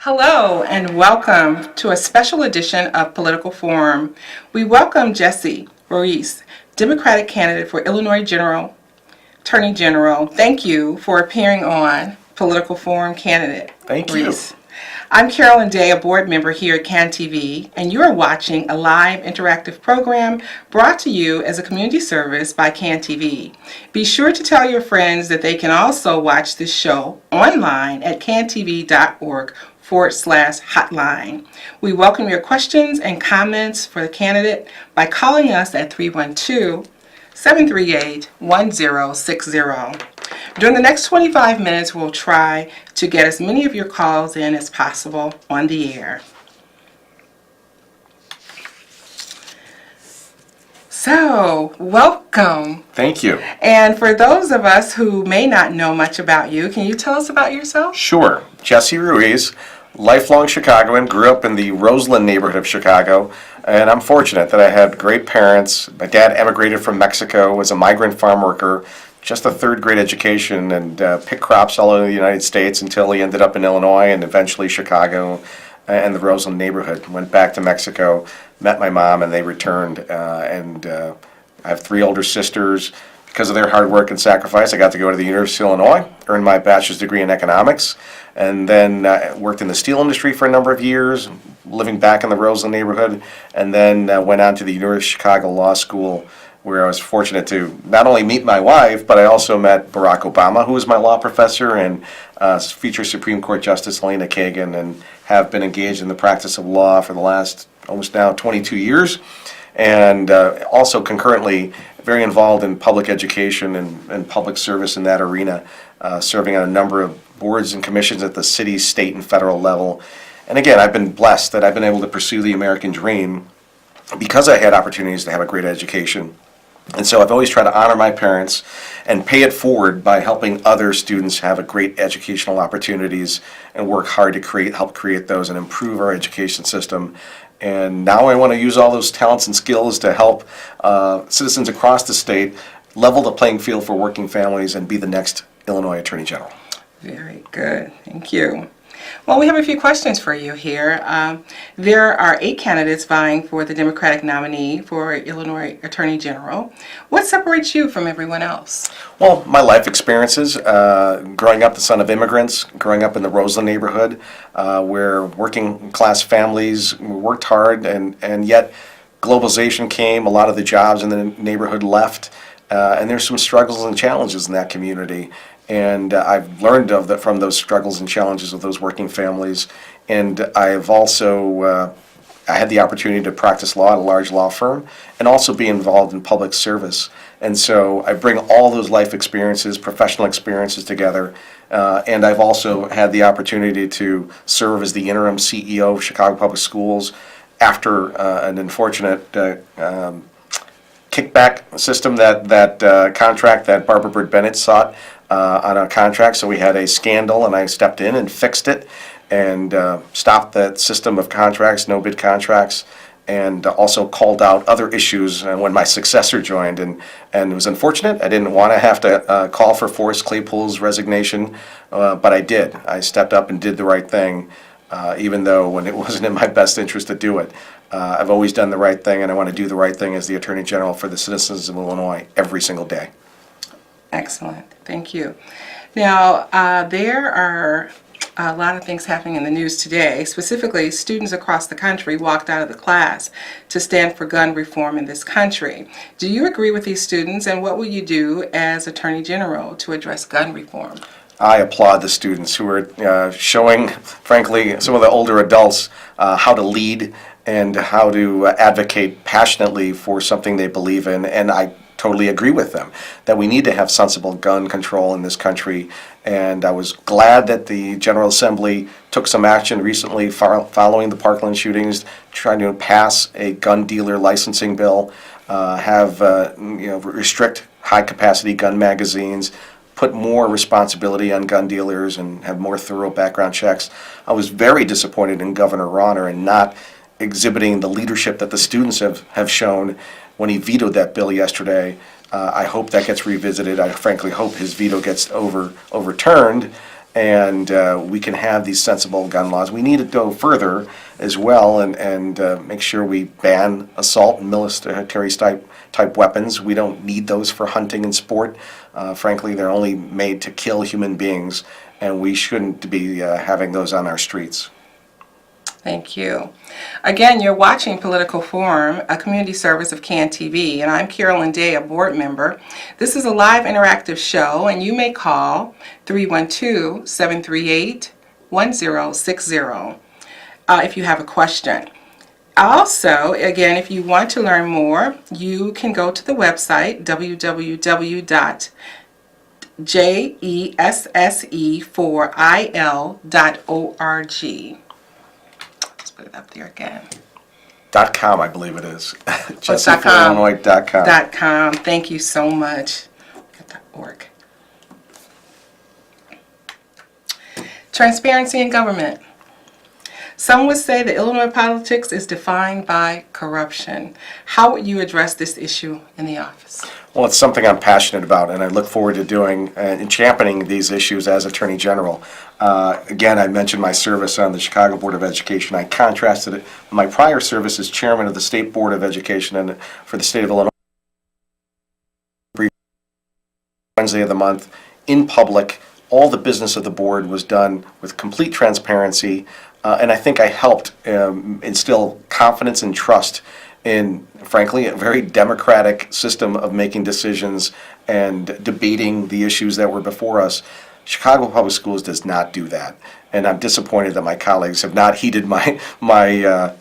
Hello and welcome to a special edition of Political Forum. We welcome Jesse Ruiz, Democratic candidate for Illinois Attorney General. Thank you for appearing on Political Forum, candidate Thank Ruiz. you. I'm Carolyn Day, a board member here at CAN TV, and you are watching a live interactive program brought to you as a community service by CAN TV. Be sure to tell your friends that they can also watch this show online at cantv.org/hotline. We welcome your questions and comments for the candidate by calling us at 312-738-1060. During the next 25 minutes, we'll try to get as many of your calls in as possible on the air. So, welcome. Thank you. And for those of us who may not know much about you, can you tell us about yourself? Sure. Jesse Ruiz, lifelong Chicagoan, grew up in the Roseland neighborhood of Chicago, and I'm fortunate that I had great parents. My dad emigrated from Mexico, was a migrant farm worker, just a third grade education, and picked crops all over the United States until he ended up in Illinois and eventually Chicago and the Roseland neighborhood. Went back to Mexico, met my mom, and they returned. I have three older sisters. Because of their hard work and sacrifice, I got to go to the University of Illinois, earned my bachelor's degree in economics, and then worked in the steel industry for a number of years, living back in the Roseland neighborhood, and then went on to the University of Chicago Law School, where I was fortunate to not only meet my wife, but I also met Barack Obama, who was my law professor, and future Supreme Court Justice Elena Kagan, and have been engaged in the practice of law for the last almost now 22 years, and also concurrently very involved in public education and public service in that arena, serving on a number of boards and commissions at the city, state, and federal level. And again, I've been blessed that I've been able to pursue the American dream because I had opportunities to have a great education. And so I've always tried to honor my parents and pay it forward by helping other students have a great educational opportunities and work hard to help create those and improve our education system. And now I want to use all those talents and skills to help citizens across the state level the playing field for working families and be the next Illinois Attorney General. Very good. Thank you. Well, we have a few questions for you here. There are 8 candidates vying for the Democratic nominee for Illinois Attorney General. What separates you from everyone else? Well, my life experiences, growing up the son of immigrants, growing up in the Roseland neighborhood, where working class families worked hard, and yet globalization came, a lot of the jobs in the neighborhood left, and there's some struggles and challenges in that community. And I've learned from those struggles and challenges of those working families. And I've also I had the opportunity to practice law at a large law firm and also be involved in public service. And so I bring all those life experiences, professional experiences together. And I've also had the opportunity to serve as the interim CEO of Chicago Public Schools after an unfortunate kickback system, that contract that Barbara Byrd Bennett sought on a contract. So we had a scandal, and I stepped in and fixed it and stopped that system of contracts, no bid contracts, and also called out other issues when my successor joined. And it was unfortunate. I didn't want to have to call for Forrest Claypool's resignation, but I did. I stepped up and did the right thing, even though when it wasn't in my best interest to do it. I've always done the right thing, and I want to do the right thing as the Attorney General for the citizens of Illinois every single day. Excellent. Thank you. Now, there are a lot of things happening in the news today. Specifically, students across the country walked out of the class to stand for gun reform in this country. Do you agree with these students, and what will you do as Attorney General to address gun reform? I applaud the students who are showing, frankly, some of the older adults how to lead and how to advocate passionately for something they believe in, and I totally agree with them that we need to have sensible gun control in this country. And I was glad that the General Assembly took some action recently following the Parkland shootings, trying to pass a gun dealer licensing bill, restrict high-capacity gun magazines, put more responsibility on gun dealers, and have more thorough background checks. I was very disappointed in Governor Rauner in not exhibiting the leadership that the students have shown when he vetoed that bill yesterday. I hope that gets revisited. I frankly hope his veto gets overturned, and we can have these sensible gun laws. We need to go further as well and make sure we ban assault and military type weapons. We don't need those for hunting and sport. Frankly, they're only made to kill human beings, and we shouldn't be having those on our streets. Thank you. Again, you're watching Political Forum, a community service of CAN TV, and I'm Carolyn Day, a board member. This is a live interactive show, and you may call 312-738-1060 if you have a question. Also, again, if you want to learn more, you can go to the website www.jesse4il.org. Put it up there again. .com, I believe it is. .com. JesseForIllinois.com. .com. Thank you so much. .org. Transparency in government. Some would say that Illinois politics is defined by corruption. How would you address this issue in the office? Well, it's something I'm passionate about, and I look forward to doing and championing these issues as Attorney General. Again, I mentioned my service on the Chicago Board of Education. I contrasted it with my prior service as chairman of the State Board of Education and for the state of Illinois. Wednesday of the month, in public, all the business of the board was done with complete transparency, and I think I helped instill confidence and trust in, frankly, a very democratic system of making decisions and debating the issues that were before us. Chicago Public Schools does not do that, and I'm disappointed that my colleagues have not heeded my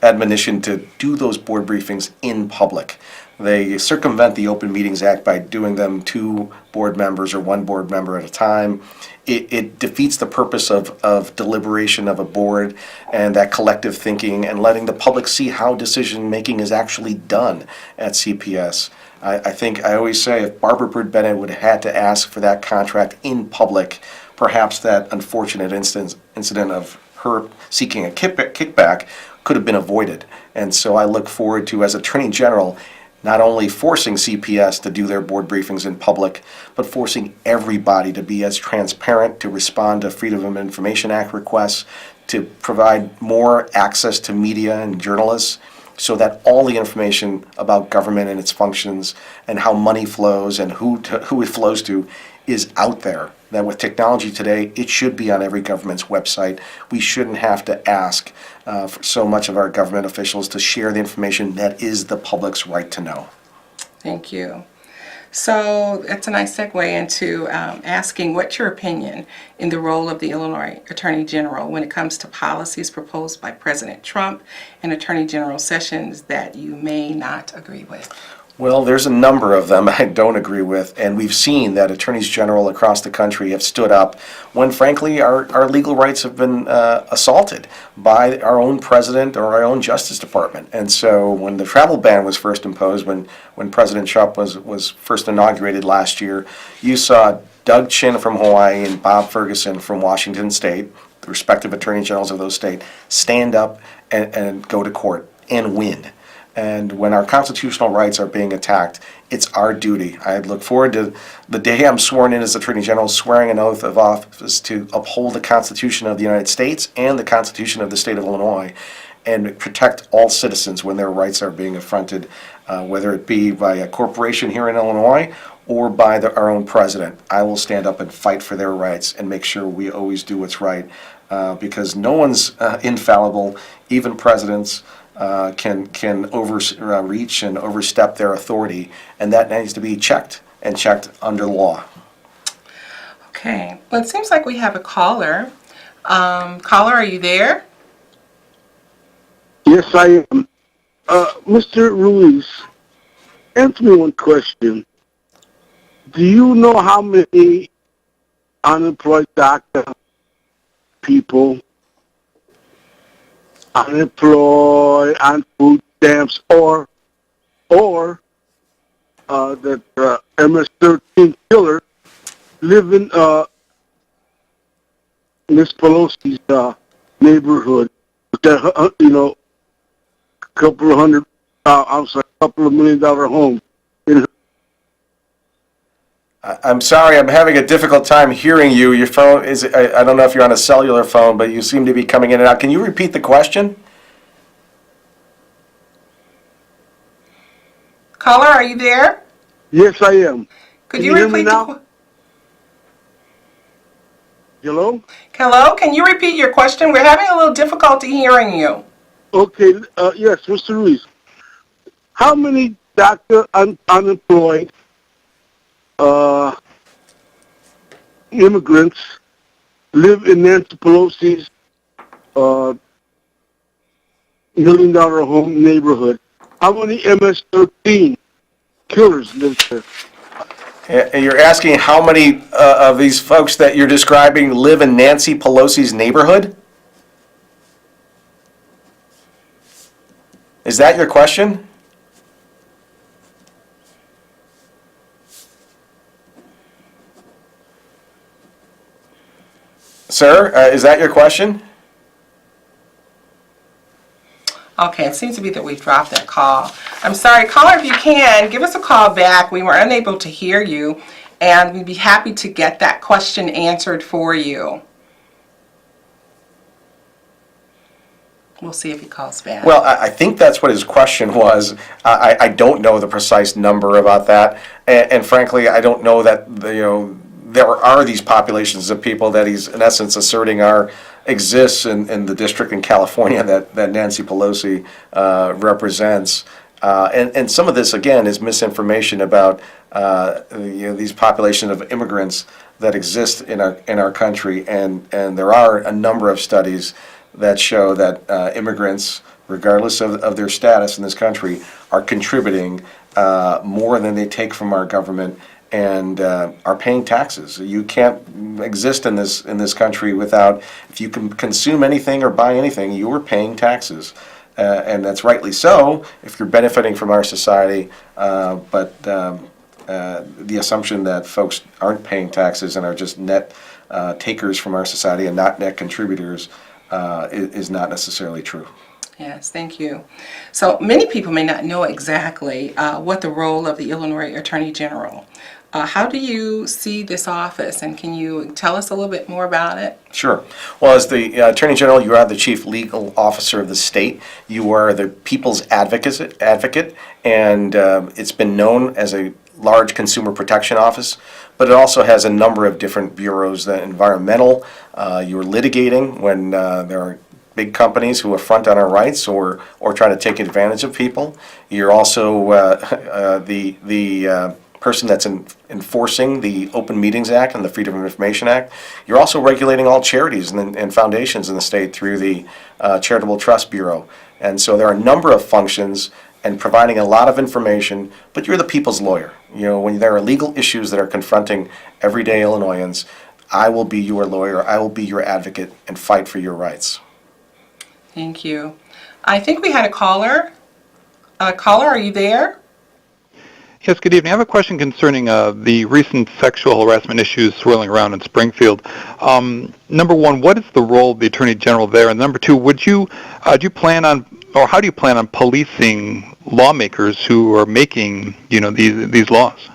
admonition to do those board briefings in public. They circumvent the Open Meetings Act by doing them 2 board members or 1 board member at a time. It defeats the purpose of deliberation of a board and that collective thinking and letting the public see how decision making is actually done at CPS. I think I always say if Barbara Bird Bennett would have had to ask for that contract in public, perhaps that unfortunate incident of her seeking a kickback could have been avoided. And so I look forward to, as Attorney General, not only forcing CPS to do their board briefings in public, but forcing everybody to be as transparent, to respond to Freedom of Information Act requests, to provide more access to media and journalists, so that all the information about government and its functions and how money flows and who it flows to is out there. That with technology today, it should be on every government's website. We shouldn't have to ask for so much of our government officials to share the information that is the public's right to know. Thank you. So that's a nice segue into asking what's your opinion in the role of the Illinois Attorney General when it comes to policies proposed by President Trump and Attorney General Sessions that you may not agree with? Well, there's a number of them I don't agree with, and we've seen that attorneys general across the country have stood up when, frankly, our legal rights have been assaulted by our own president or our own Justice Department. And so when the travel ban was first imposed, when President Trump was first inaugurated last year, you saw Doug Chin from Hawaii and Bob Ferguson from Washington State, the respective attorney generals of those states, stand up and go to court and win. And when our constitutional rights are being attacked, it's our duty. I look forward to the day I'm sworn in as Attorney General, swearing an oath of office to uphold the Constitution of the United States and the Constitution of the state of Illinois and protect all citizens when their rights are being affronted, whether it be by a corporation here in Illinois or by our own president. I will stand up and fight for their rights and make sure we always do what's right, because no one's infallible, even presidents. Can overreach and overstep their authority, and that needs to be checked and checked under law. Okay, well, it seems like we have a caller. Caller, are you there? Yes, I am. Mr. Ruiz, answer me one question. Do you know how many unemployed doctor people, unemployed, on food stamps, or that MS-13 killer live in Miss Pelosi's neighborhood? That couple of $1 million home. I'm sorry, I'm having a difficult time hearing you. Your phone is, I don't know if you're on a cellular phone, but you seem to be coming in and out. Can you repeat the question? Caller, are you there? Yes, I am. Could Can you you hear me repeat now? Hello? Hello? Can you repeat your question? We're having a little difficulty hearing you. Okay, yes, Mr. Ruiz. How many doctor unemployed immigrants live in Nancy Pelosi's $1 million home neighborhood? How many MS-13 killers live there? And you're asking how many of these folks that you're describing live in Nancy Pelosi's neighborhood? Is that your question? Sir, is that your question? Okay, it seems to be that we've dropped that call. I'm sorry, caller, if you can, give us a call back. We were unable to hear you, and we'd be happy to get that question answered for you. We'll see if he calls back. Well, I think that's what his question was. I don't know the precise number about that, and frankly, I don't know that there are these populations of people that he's in essence asserting exists in the district in California that Nancy Pelosi represents. And some of this, again, is misinformation about these populations of immigrants that exist in our country. And there are a number of studies that show that immigrants, regardless of their status in this country, are contributing more than they take from our government and are paying taxes. You can't exist in this country without, if you can consume anything or buy anything, you are paying taxes. And that's rightly so if you're benefiting from our society, but the assumption that folks aren't paying taxes and are just net takers from our society and not net contributors is not necessarily true. Yes, thank you. So many people may not know exactly what the role of the Illinois Attorney General. How do you see this office, and can you tell us a little bit more about it? Sure. Well, as the Attorney General, you are the chief legal officer of the state. You are the people's advocate, and it's been known as a large consumer protection office, but it also has a number of different bureaus. The environmental, you're litigating when there are big companies who affront on our rights or try to take advantage of people. You're also the person that's enforcing the Open Meetings Act and the Freedom of Information Act. You're also regulating all charities and foundations in the state through the Charitable Trust Bureau. And so there are a number of functions and providing a lot of information, but you're the people's lawyer. When there are legal issues that are confronting everyday Illinoisans, I will be your lawyer, I will be your advocate, and fight for your rights. Thank you. I think we had a caller. Caller, are you there? Yes, good evening. I have a question concerning the recent sexual harassment issues swirling around in Springfield. Number one, what is the role of the Attorney General there? And number two, do you plan on, or how do you plan on policing lawmakers who are making, these laws?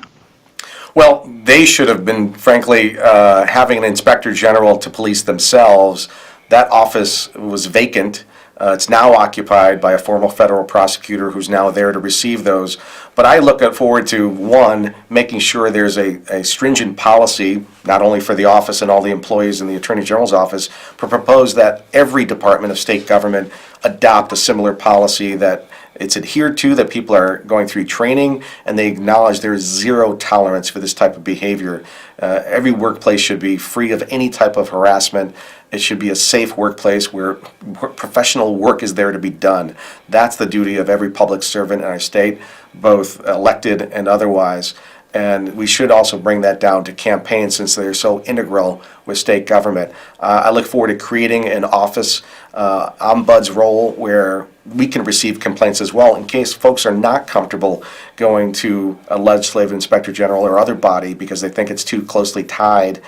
Well, they should have been, frankly, having an inspector general to police themselves. That office was vacant. It's now occupied by a former federal prosecutor who's now there to receive those. But I look forward to, one, making sure there's a stringent policy, not only for the office and all the employees in the Attorney General's office, but propose that every department of state government adopt a similar policy, that it's adhered to, that people are going through training, and they acknowledge there is zero tolerance for this type of behavior. Every workplace should be free of any type of harassment. It should be a safe workplace where professional work is there to be done. That's the duty of every public servant in our state, both elected and otherwise. And we should also bring that down to campaigns, since they're so integral with state government. I look forward to creating an office, ombuds role, where we can receive complaints as well in case folks are not comfortable going to a legislative inspector general or other body because they think it's too closely tied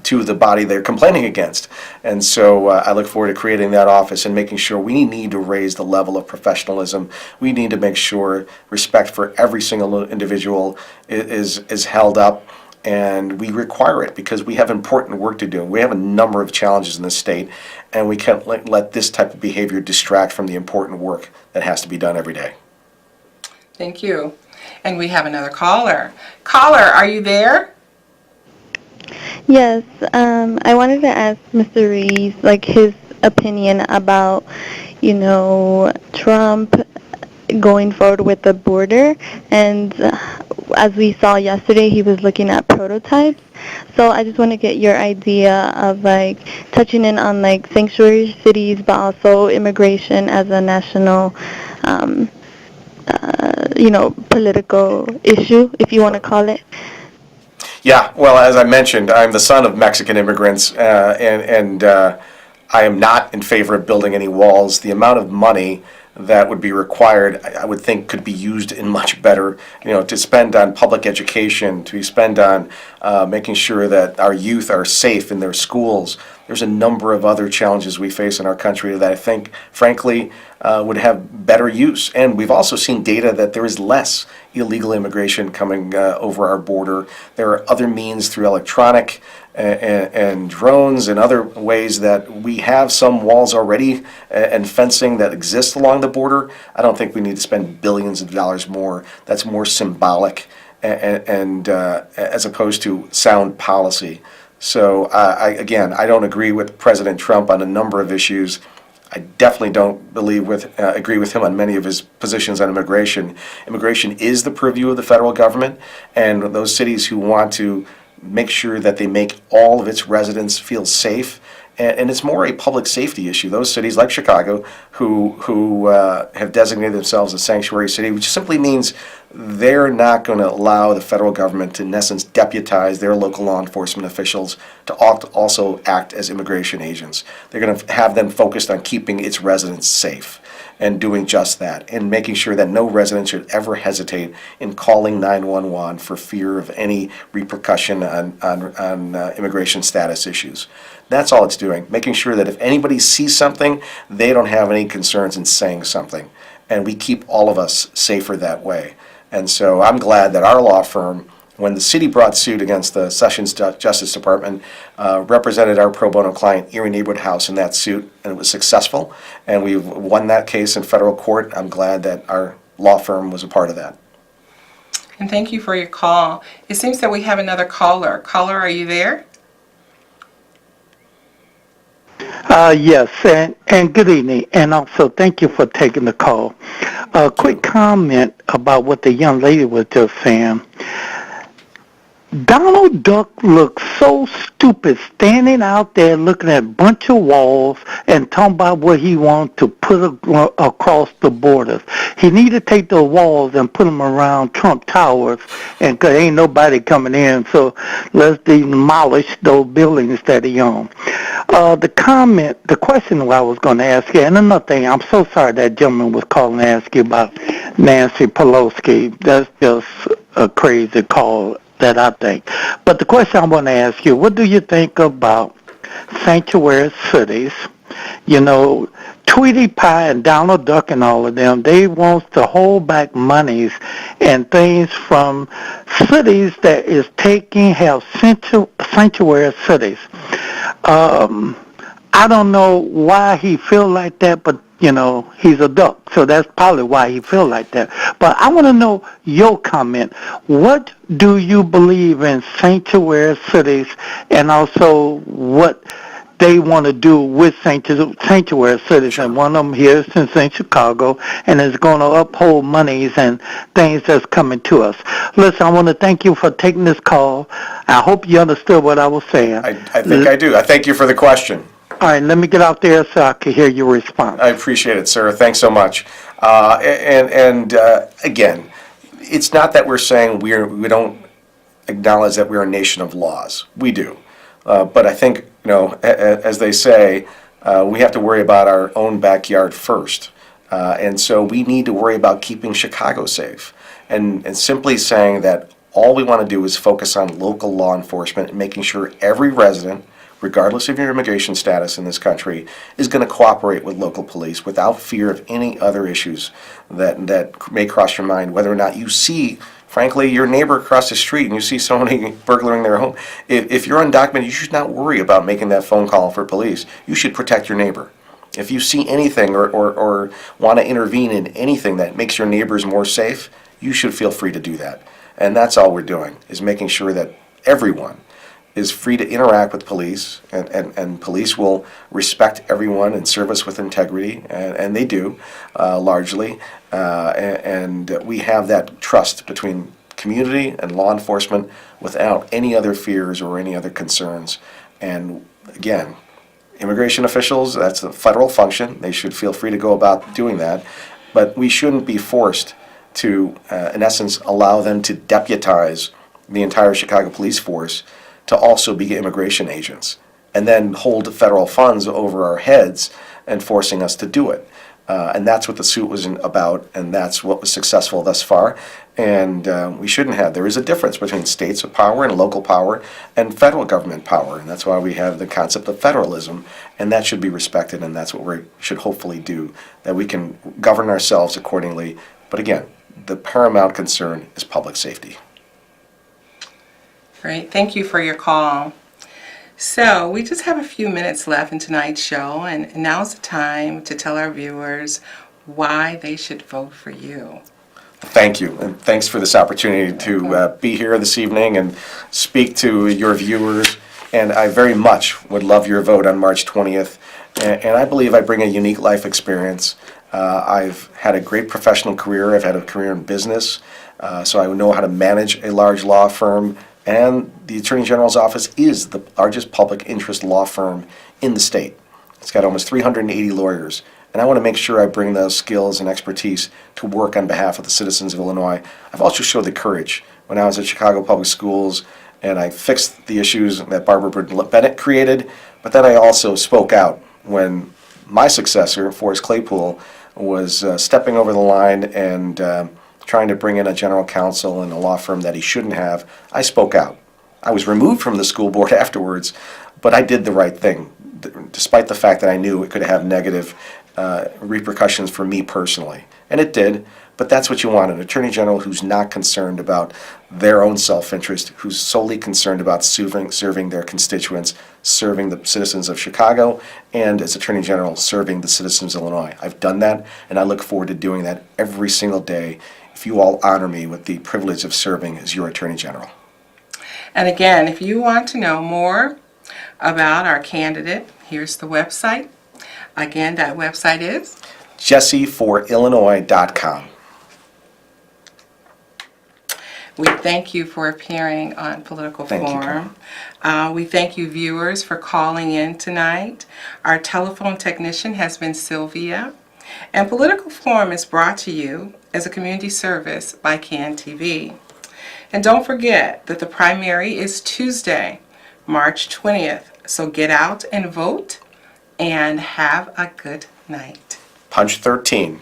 to the body they're complaining against. And so I look forward to creating that office and making sure we need to raise the level of professionalism. We need to make sure respect for every single individual is held up, and we require it because we have important work to do. We have a number of challenges in this state, and we can't let this type of behavior distract from the important work that has to be done every day. Thank you. And we have another caller. Caller, are you there? Yes, I wanted to ask Mr. Ruiz, like, his opinion about, Trump going forward with the border. And as we saw yesterday, he was looking at prototypes. So I just want to get your idea of, like, touching in on, like, sanctuary cities, but also immigration as a national, political issue, if you want to call it. Yeah, well, as I mentioned, I'm the son of Mexican immigrants, and I am not in favor of building any walls. The amount of money that would be required, I would think, could be used in much better, to spend on public education, to spend on making sure that our youth are safe in their schools. There's a number of other challenges we face in our country that I think, frankly, would have better use. And we've also seen data that there is less illegal immigration coming over our border. There are other means through electronic and drones and other ways that we have some walls already and fencing that exists along the border. I don't think we need to spend billions of dollars more. That's more symbolic and as opposed to sound policy. So I don't agree with President Trump on a number of issues. I definitely don't agree with him on many of his positions on immigration. Immigration is the purview of the federal government, and those cities who want to make sure that they make all of its residents feel safe. And it's more a public safety issue. Those cities like Chicago who have designated themselves a sanctuary city, which simply means they're not going to allow the federal government to, in essence, deputize their local law enforcement officials to also act as immigration agents. They're going to have them focused on keeping its residents safe and doing just that, and making sure that no resident should ever hesitate in calling 911 for fear of any repercussion on immigration status issues. That's all it's doing, making sure that if anybody sees something, they don't have any concerns in saying something. And we keep all of us safer that way. And so I'm glad that our law firm, when the city brought suit against the Sessions Justice Department, represented our pro bono client, Erie Neighborhood House, in that suit, and it was successful. And we've won that case in federal court. I'm glad that our law firm was a part of that. And thank you for your call. It seems that we have another caller. Caller, are you there? Yes, and good evening, and also thank you for taking the call. A quick comment about what the young lady was just saying. Donald Duck looks so stupid standing out there looking at a bunch of walls and talking about what he wants to put across the borders. He need to take the walls and put them around Trump Towers, and because ain't nobody coming in, so let's demolish those buildings that he owns. The question I was going to ask you, and another thing, I'm so sorry that gentleman was calling to ask you about Nancy Pelosi. That's just a crazy call, that I think. But the question I want to ask you, what do you think about sanctuary cities? Tweety Pie and Donald Duck and all of them, they want to hold back monies and things from cities that is have sanctuary cities. I don't know why he feel like that, but he's a duck, so that's probably why he feel like that. But I want to know your comment. What do you believe in sanctuary cities, and also what they want to do with sanctuary cities? And one of them here is in Chicago, and is going to uphold monies and things that's coming to us. Listen, I want to thank you for taking this call. I hope you understood what I was saying. I think I do. I thank you for the question. All right, let me get out there so I can hear your response. I appreciate it, sir. Thanks so much. Again, it's not that we're saying we don't acknowledge that we're a nation of laws. We do. But I think, as they say, we have to worry about our own backyard first. And so we need to worry about keeping Chicago safe. And simply saying that all we want to do is focus on local law enforcement and making sure every resident, regardless of your immigration status in this country, is going to cooperate with local police without fear of any other issues that may cross your mind, whether or not you see Frankly, your neighbor across the street and you see somebody burglaring their home, if you're undocumented, you should not worry about making that phone call for police. You should protect your neighbor. If you see anything or want to intervene in anything that makes your neighbors more safe, you should feel free to do that. And that's all we're doing, is making sure that everyone is free to interact with police, and police will respect everyone and serve us with integrity, and they do, largely. And we have that trust between community and law enforcement without any other fears or any other concerns. And again, immigration officials, that's a federal function. They should feel free to go about doing that. But we shouldn't be forced to, in essence, allow them to deputize the entire Chicago police force to also be immigration agents, and then hold federal funds over our heads and forcing us to do it. And that's what the suit was about, and that's what was successful thus far. And we shouldn't have. There is a difference between states of power and local power and federal government power, and that's why we have the concept of federalism, and that should be respected, and that's what we should hopefully do, that we can govern ourselves accordingly. But again, the paramount concern is public safety. Great. Thank you for your call. So we just have a few minutes left in tonight's show, and now's the time to tell our viewers why they should vote for you. Thank you, and thanks for this opportunity to be here this evening and speak to your viewers. And I very much would love your vote on March 20th. And I believe I bring a unique life experience. I've had a great professional career. I've had a career in business, so I know how to manage a large law firm. And the Attorney General's office is the largest public interest law firm in the state. It's got almost 380 lawyers. And I want to make sure I bring those skills and expertise to work on behalf of the citizens of Illinois. I've also showed the courage when I was at Chicago Public Schools, and I fixed the issues that Barbara Bennett created, but then I also spoke out when my successor, Forrest Claypool, was stepping over the line and trying to bring in a general counsel and a law firm that he shouldn't have. I spoke out. I was removed from the school board afterwards, but I did the right thing, despite the fact that I knew it could have negative repercussions for me personally. And it did, but that's what you want, an attorney general who's not concerned about their own self-interest, who's solely concerned about serving their constituents, serving the citizens of Chicago, and as attorney general, serving the citizens of Illinois. I've done that, and I look forward to doing that every single day if you all honor me with the privilege of serving as your attorney general. And again, if you want to know more about our candidate, here's the website. Again, that website is jesseforillinois.com. We thank you for appearing on Political Thank you, Forum. We thank you, viewers, for calling in tonight. Our telephone technician has been Sylvia. And Political Forum is brought to you as a community service by CAN TV. And don't forget that the primary is Tuesday, March 20th. So get out and vote, and have a good night. Punch 13.